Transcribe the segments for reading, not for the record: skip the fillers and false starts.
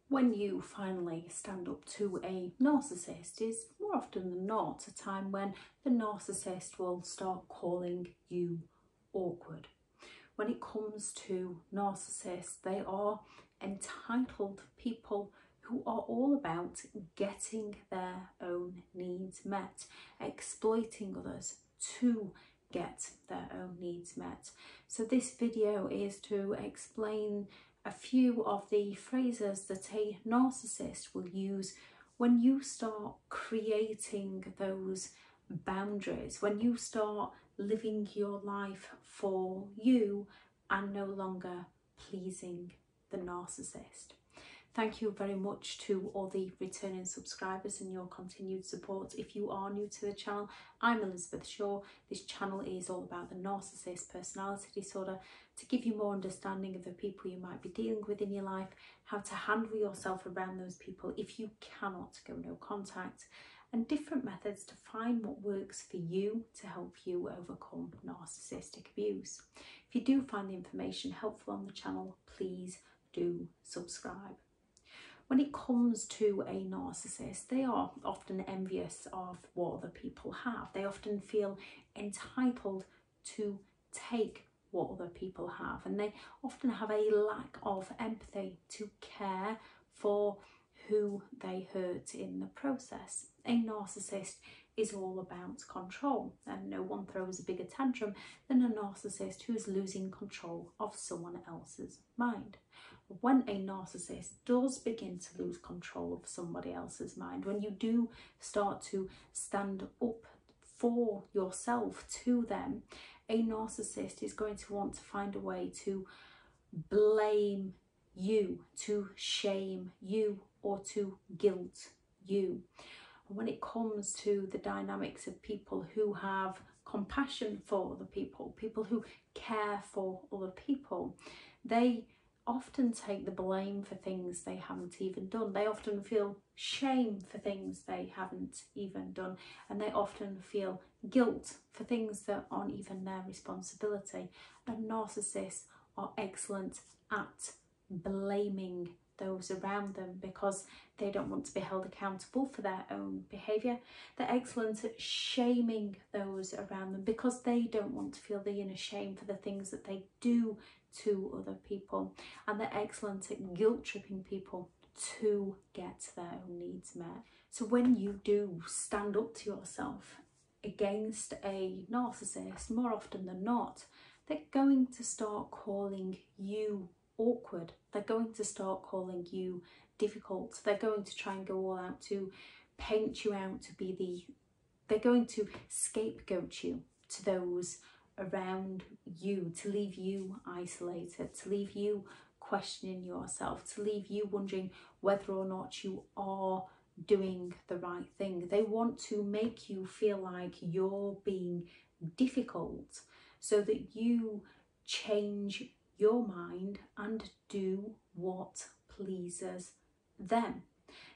When you finally stand up to a narcissist is more often than not a time when the narcissist will start calling you awkward. When it comes to narcissists, they are entitled people who are all about getting their own needs met, exploiting others to get their own needs met. So this video is to explain a few of the phrases that a narcissist will use when you start creating those boundaries, when you start living your life for you and no longer pleasing the narcissist. Thank you very much to all the returning subscribers and your continued support. If you are new to the channel, I'm Elizabeth Shaw. This channel is all about the narcissist personality disorder, to give you more understanding of the people you might be dealing with in your life, how to handle yourself around those people if you cannot go no contact, and different methods to find what works for you to help you overcome narcissistic abuse. If you do find the information helpful on the channel, please do subscribe. When it comes to a narcissist, they are often envious of what other people have. They often feel entitled to take what other people have, and they often have a lack of empathy to care for who they hurt in the process. A narcissist is all about control, and no one throws a bigger tantrum than a narcissist who is losing control of someone else's mind. When a narcissist does begin to lose control of somebody else's mind, when you do start to stand up for yourself to them, a narcissist is going to want to find a way to blame you, to shame you, or to guilt you. When it comes to the dynamics of people who have compassion for other people, people who care for other people, they often take the blame for things they haven't even done. They often feel shame for things they haven't even done, and they often feel guilt for things that aren't even their responsibility. And narcissists are excellent at blaming those around them because they don't want to be held accountable for their own behaviour. They're excellent at shaming those around them because they don't want to feel the inner shame for the things that they do to other people. And they're excellent at guilt tripping people to get their own needs met. So when you do stand up to yourself against a narcissist, more often than not, they're going to start calling you awkward. They're going to start calling you difficult. They're going to try and go all out to paint you out to be they're going to scapegoat you to those around you, to leave you isolated, to leave you questioning yourself, to leave you wondering whether or not you are doing the right thing. They want to make you feel like you're being difficult so that you change your mind and do what pleases them.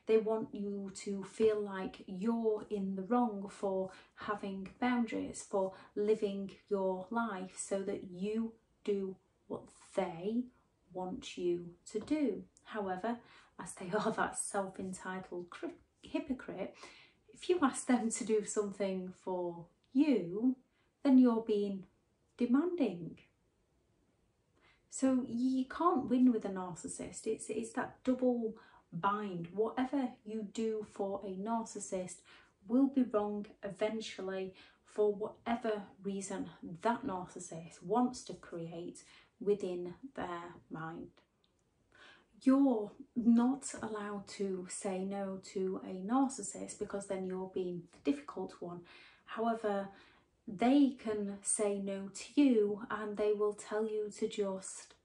They want you to feel like you're in the wrong for having boundaries, for living your life, so that you do what they want you to do. However, as they are that self-entitled hypocrite, if you ask them to do something for you, then you're being demanding. So you can't win with a narcissist. It's that double bind. Whatever you do for a narcissist will be wrong eventually for whatever reason that narcissist wants to create within their mind. You're not allowed to say no to a narcissist because then you're being the difficult one. However, they can say no to you and they will tell you to just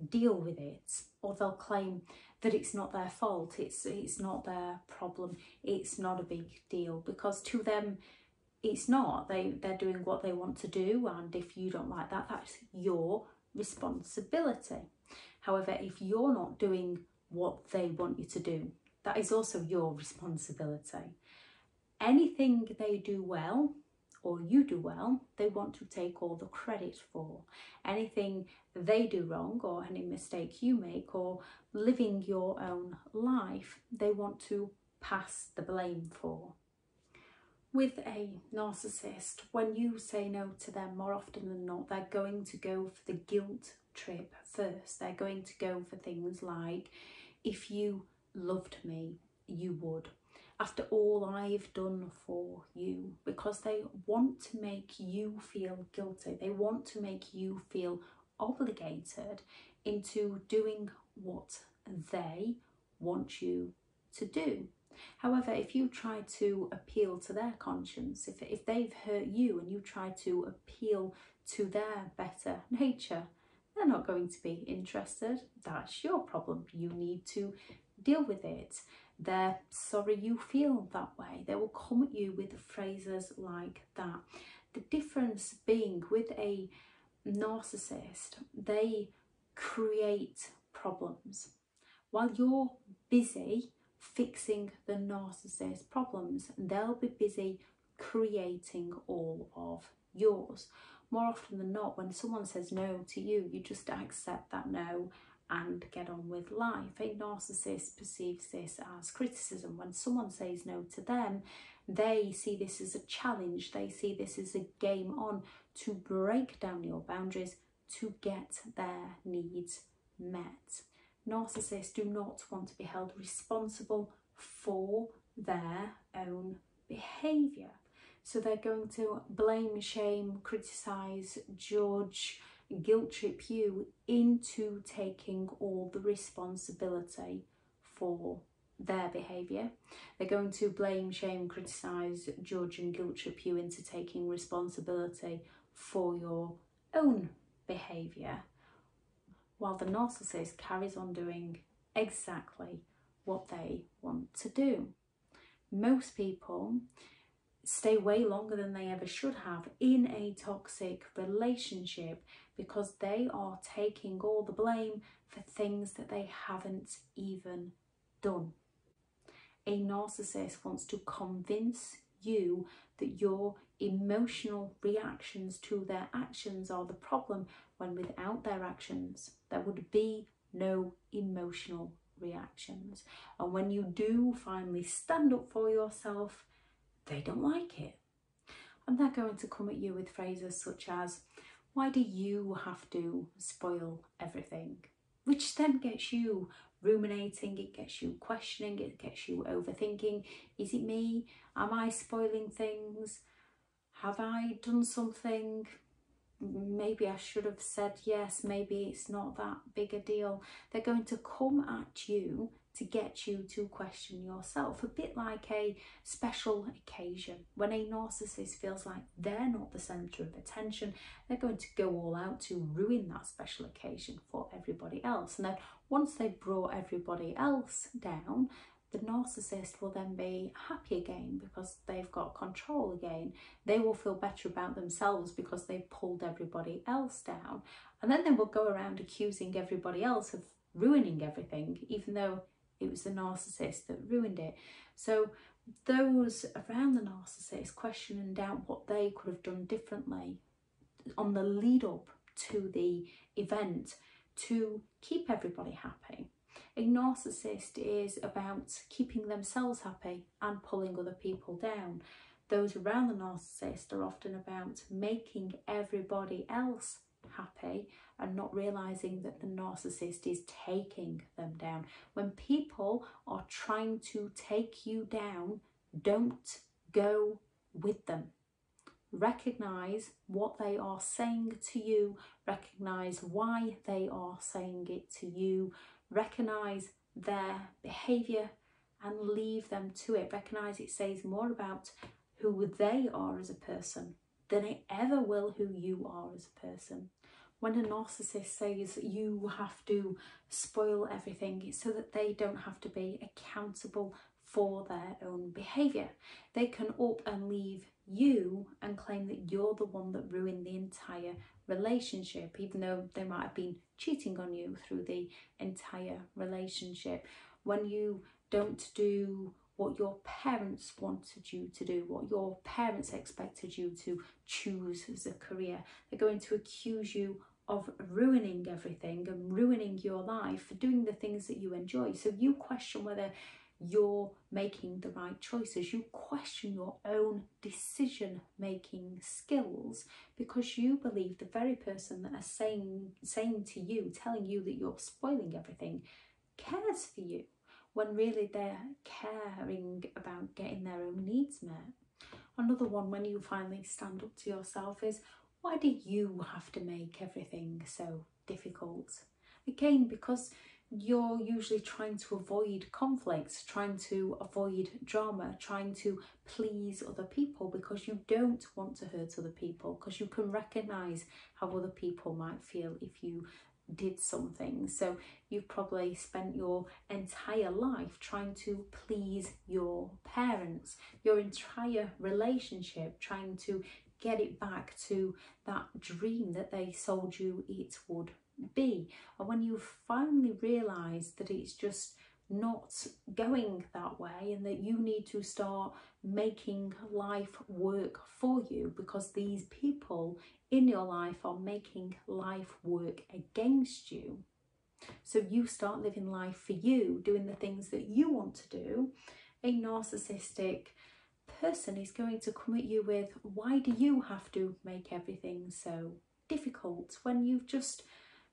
deal with it, or they'll claim that it's not their fault, it's not their problem, it's not a big deal, because to them it's not. They're doing what they want to do, and if you don't like that, that's your responsibility. However, if you're not doing what they want you to do, that is also your responsibility. Anything they do well or you do well, they want to take all the credit for. Anything they do wrong, or any mistake you make, or living your own life, they want to pass the blame for. With a narcissist, when you say no to them, more often than not, they're going to go for the guilt trip first. They're going to go for things like, if you loved me, you would. After all I've done for you, because they want to make you feel guilty. They want to make you feel obligated into doing what they want you to do. However, if you try to appeal to their conscience, if they've hurt you and you try to appeal to their better nature, they're not going to be interested. That's your problem. You need to deal with it. They're sorry you feel that way. They will come at you with phrases like that. The difference being with a narcissist, they create problems. While you're busy fixing the narcissist problems, they'll be busy creating all of yours. More often than not, when someone says no to you, you just accept that no and get on with life. A narcissist perceives this as criticism. When someone says no to them, they see this as a challenge. They see this as a game on to break down your boundaries to get their needs met. Narcissists do not want to be held responsible for their own behaviour. So they're going to blame, shame, criticise, judge, guilt trip you into taking all the responsibility for their behaviour. They're going to blame, shame, criticise, judge and guilt trip you into taking responsibility for your own behaviour, while the narcissist carries on doing exactly what they want to do. Most people stay way longer than they ever should have in a toxic relationship because they are taking all the blame for things that they haven't even done. A narcissist wants to convince you that your emotional reactions to their actions are the problem, when without their actions there would be no emotional reactions. And when you do finally stand up for yourself, they don't like it. And they're going to come at you with phrases such as, why do you have to spoil everything? Which then gets you ruminating, it gets you questioning, it gets you overthinking. Is it me? Am I spoiling things? Have I done something? Maybe I should have said yes, maybe it's not that big a deal. They're going to come at you to get you to question yourself, a bit like a special occasion. When a narcissist feels like they're not the centre of attention, they're going to go all out to ruin that special occasion for everybody else. And then once they've brought everybody else down, the narcissist will then be happy again because they've got control again. They will feel better about themselves because they've pulled everybody else down. And then they will go around accusing everybody else of ruining everything, even though it was the narcissist that ruined it. So those around the narcissist question and doubt what they could have done differently on the lead up to the event to keep everybody happy. A narcissist is about keeping themselves happy and pulling other people down. Those around the narcissist are often about making everybody else happy and not realising that the narcissist is taking them down. When people are trying to take you down, don't go with them. Recognise what they are saying to you, recognise why they are saying it to you, recognise their behaviour and leave them to it. Recognise it says more about who they are as a person than it ever will who you are as a person. When a narcissist says you have to spoil everything, it's so that they don't have to be accountable for their own behaviour. They can up and leave you and claim that you're the one that ruined the entire relationship, even though they might have been cheating on you through the entire relationship. When you don't do what your parents wanted you to do, what your parents expected you to choose as a career. They're going to accuse you of ruining everything and ruining your life for doing the things that you enjoy. So you question whether you're making the right choices. You question your own decision-making skills because you believe the very person that are saying to you, telling you that you're spoiling everything, cares for you, when really they're caring about getting their own needs met. Another one, when you finally stand up to yourself, is, why do you have to make everything so difficult? Again, because you're usually trying to avoid conflicts, trying to avoid drama, trying to please other people because you don't want to hurt other people, because you can recognise how other people might feel if you did something. So you've probably spent your entire life trying to please your parents, your entire relationship, trying to get it back to that dream that they sold you it would be. And when you finally realise that it's just not going that way and that you need to start making life work for you because these people in your life are making life work against you, so you start living life for you, doing the things that you want to do, a narcissistic person is going to come at you with, why do you have to make everything so difficult when you've just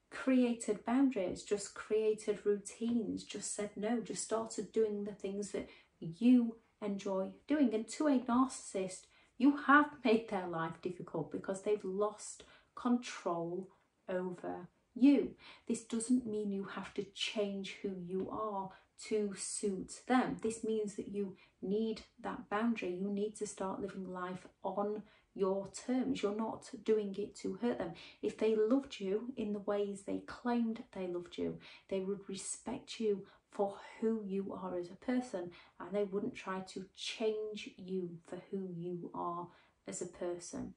created boundaries, just created routines, just said no, just started doing the things that you enjoy doing? And to a narcissist, you have made their life difficult because they've lost control over you. This doesn't mean you have to change who you are to suit them. This means that you need that boundary. You need to start living life on your terms. You're not doing it to hurt them. If they loved you in the ways they claimed they loved you, they would respect you for who you are as a person, and they wouldn't try to change you for who you are as a person.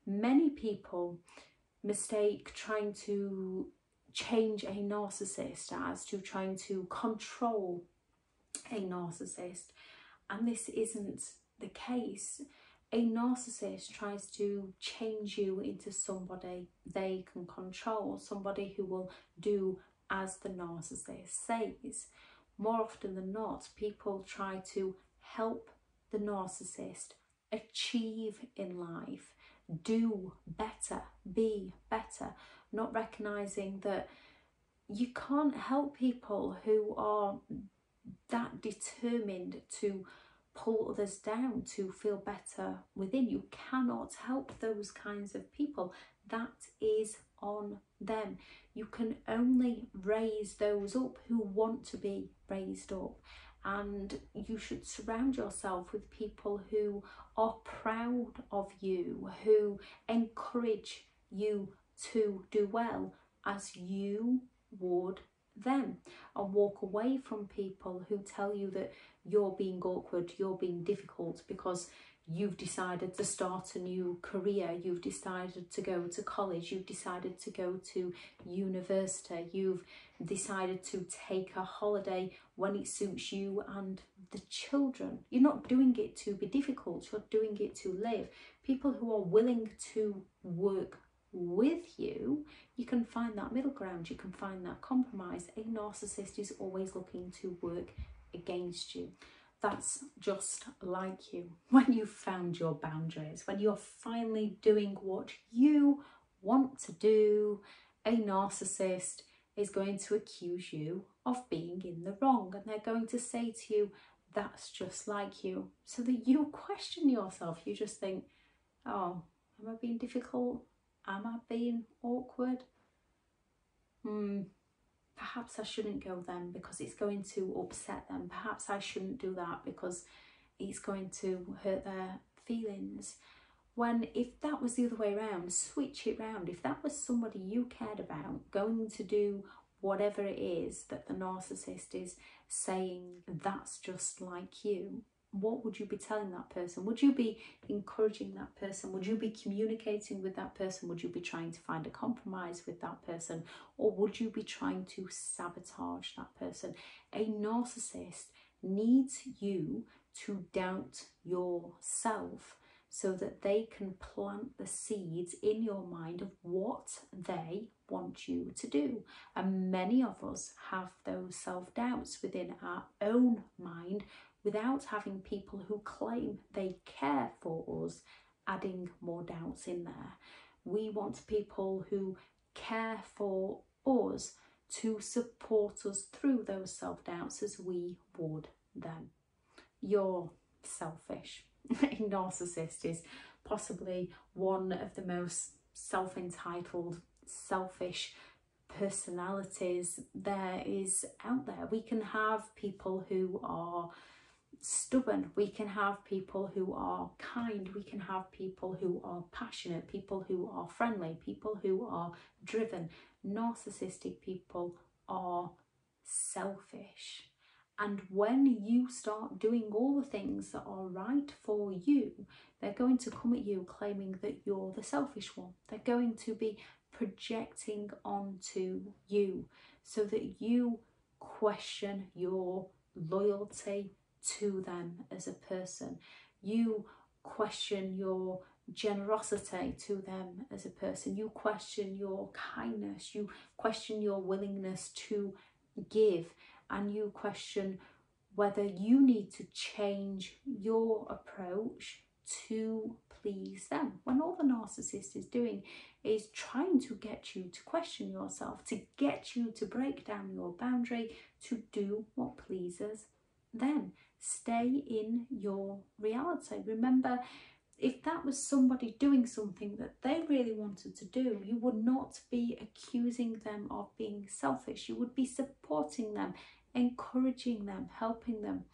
Many people mistake trying to change a narcissist as to trying to control a narcissist, and this isn't the case. A narcissist tries to change you into somebody they can control, somebody who will do as the narcissist says. More often than not, people try to help the narcissist achieve in life, do better, be better, not recognising that you can't help people who are that determined to pull others down to feel better within. You cannot help those kinds of people. That is on them. You can only raise those up who want to be raised up, and you should surround yourself with people who are proud of you, who encourage you to do well as you would them, and walk away from people who tell you that you're being awkward, you're being difficult because you've decided to start a new career, you've decided to go to college, you've decided to go to university, you've decided to take a holiday when it suits you and the children. You're not doing it to be difficult, you're doing it to live. People who are willing to work with you, you can find that middle ground, you can find that compromise. A narcissist is always looking to work against you. That's just like you. When you've found your boundaries, when you're finally doing what you want to do, a narcissist is going to accuse you of being in the wrong, and they're going to say to you, that's just like you, so that you question yourself. You just think, oh, am I being difficult? Am I being awkward? Perhaps I shouldn't go then because it's going to upset them. Perhaps I shouldn't do that because it's going to hurt their feelings. When, if that was the other way around, switch it round. If that was somebody you cared about, going to do whatever it is that the narcissist is saying, that's just like you, what would you be telling that person? Would you be encouraging that person? Would you be communicating with that person? Would you be trying to find a compromise with that person? Or would you be trying to sabotage that person? A narcissist needs you to doubt yourself so that they can plant the seeds in your mind of what they want you to do. And many of us have those self-doubts within our own mind without having people who claim they care for us adding more doubts in there. We want people who care for us to support us through those self-doubts as we would them. You're selfish. A narcissist is possibly one of the most self-entitled, selfish personalities there is out there. We can have people who are stubborn, we can have people who are kind, we can have people who are passionate, people who are friendly, people who are driven. Narcissistic people are selfish. And when you start doing all the things that are right for you, they're going to come at you claiming that you're the selfish one. They're going to be projecting onto you so that you question your loyalty to them as a person. You question your generosity to them as a person. You question your kindness. You question your willingness to give. And you question whether you need to change your approach to please them. When all the narcissist is doing is trying to get you to question yourself, to get you to break down your boundary, to do what pleases them. Stay in your reality. Remember, if that was somebody doing something that they really wanted to do, you would not be accusing them of being selfish. You would be supporting them, encouraging them, helping them.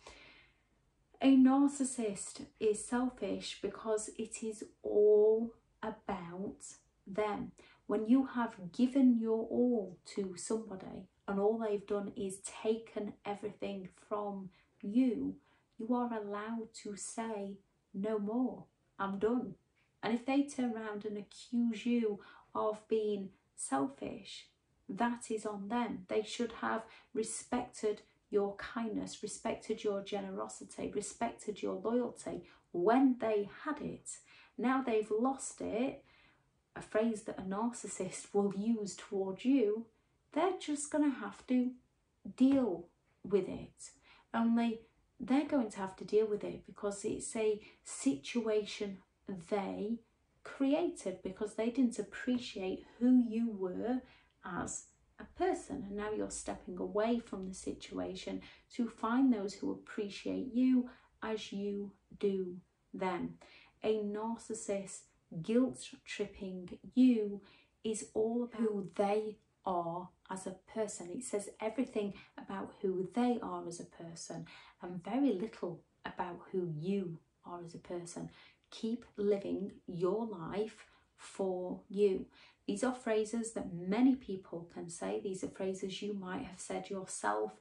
A narcissist is selfish because it is all about them. When you have given your all to somebody and all they've done is taken everything from you, you are allowed to say no more. I'm done. And if they turn around and accuse you of being selfish, that is on them. They should have respected your kindness, respected your generosity, respected your loyalty when they had it. Now they've lost it, a phrase that a narcissist will use towards you, they're just going to have to deal with it. Only they're going to have to deal with it because it's a situation they created because they didn't appreciate who you were as a person. And now you're stepping away from the situation to find those who appreciate you as you do them. A narcissist guilt-tripping you is all about who they are as a person. It says everything about who they are as a person and very little about who you are as a person. Keep living your life for you. These are phrases that many people can say. These are phrases you might have said yourself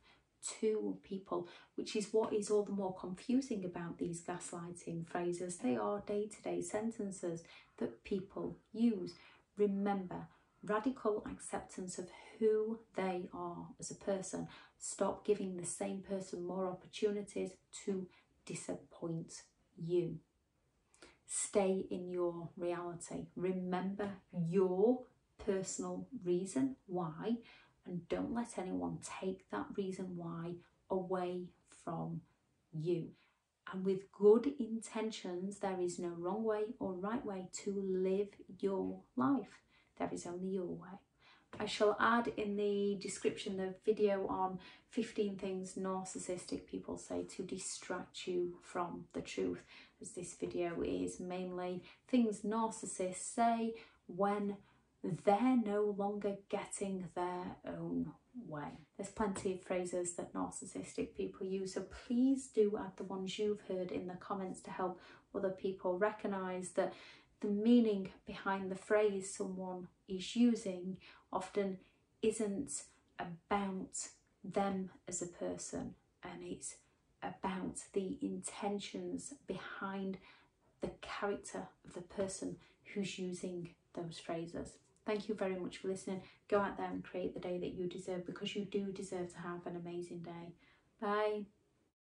to people, which is what is all the more confusing about these gaslighting phrases. They are day-to-day sentences that people use. Remember, radical acceptance of who they are as a person. Stop giving the same person more opportunities to disappoint you. Stay in your reality. Remember your personal reason why, and don't let anyone take that reason why away from you. And with good intentions, there is no wrong way or right way to live your life. There is only your way. I shall add in the description the video on 15 things narcissistic people say to distract you from the truth, as this video is mainly things narcissists say when they're no longer getting their own way. There's plenty of phrases that narcissistic people use, so please do add the ones you've heard in the comments to help other people recognise that the meaning behind the phrase someone is using often isn't about them as a person, and it's about the intentions behind the character of the person who's using those phrases. Thank you very much for listening. Go out there and create the day that you deserve, because you do deserve to have an amazing day. Bye.